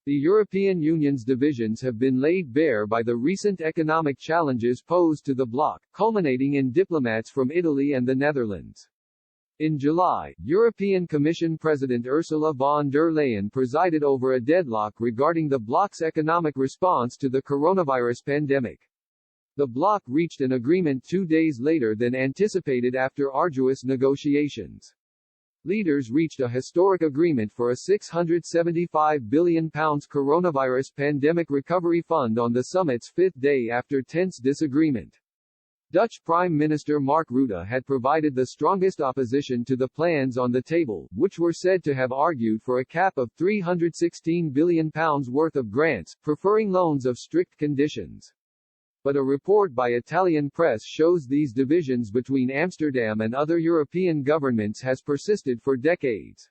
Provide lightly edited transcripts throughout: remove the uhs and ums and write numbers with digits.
The European Union's divisions have been laid bare by the recent economic challenges posed to the bloc, culminating in diplomats from Italy and the Netherlands. In July, European Commission President Ursula von der Leyen presided over a deadlock regarding the bloc's economic response to the coronavirus pandemic. The bloc reached an agreement 2 days later than anticipated after arduous negotiations. Leaders reached a historic agreement for a £675 billion coronavirus pandemic recovery fund on the summit's fifth day after tense disagreement. Dutch Prime Minister Mark Rutte had provided the strongest opposition to the plans on the table, which were said to have argued for a cap of £316 billion worth of grants, preferring loans of strict conditions. But a report by Italian press shows these divisions between Amsterdam and other European governments has persisted for decades.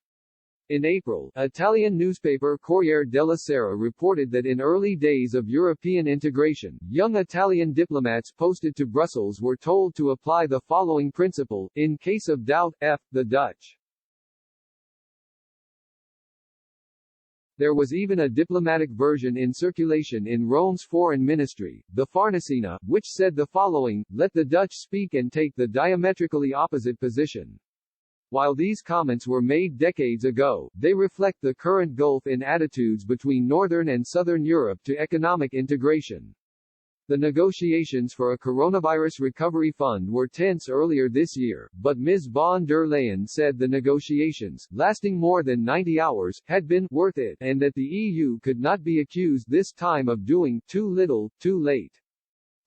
In April, Italian newspaper Corriere della Sera reported that in early days of European integration, young Italian diplomats posted to Brussels were told to apply the following principle: in case of doubt, the Dutch. There was even a diplomatic version in circulation in Rome's foreign ministry, the Farnesina, which said the following: let the Dutch speak and take the diametrically opposite position. While these comments were made decades ago, they reflect the current gulf in attitudes between Northern and Southern Europe to economic integration. The negotiations for a coronavirus recovery fund were tense earlier this year, but Ms. von der Leyen said the negotiations, lasting more than 90 hours, had been worth it, and that the EU could not be accused this time of doing too little, too late.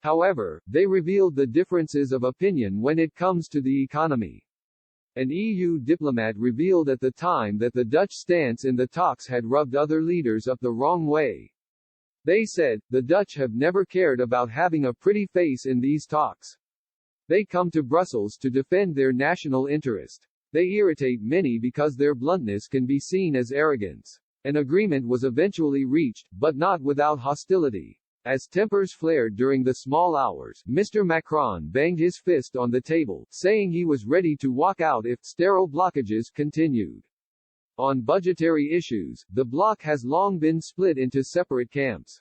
However, they revealed the differences of opinion when it comes to the economy. An EU diplomat revealed at the time that the Dutch stance in the talks had rubbed other leaders up the wrong way. They said, the Dutch have never cared about having a pretty face in these talks. They come to Brussels to defend their national interest. They irritate many because their bluntness can be seen as arrogance. An agreement was eventually reached, but not without hostility. As tempers flared during the small hours, Mr. Macron banged his fist on the table, saying he was ready to walk out if sterile blockages continued. On budgetary issues, the bloc has long been split into separate camps.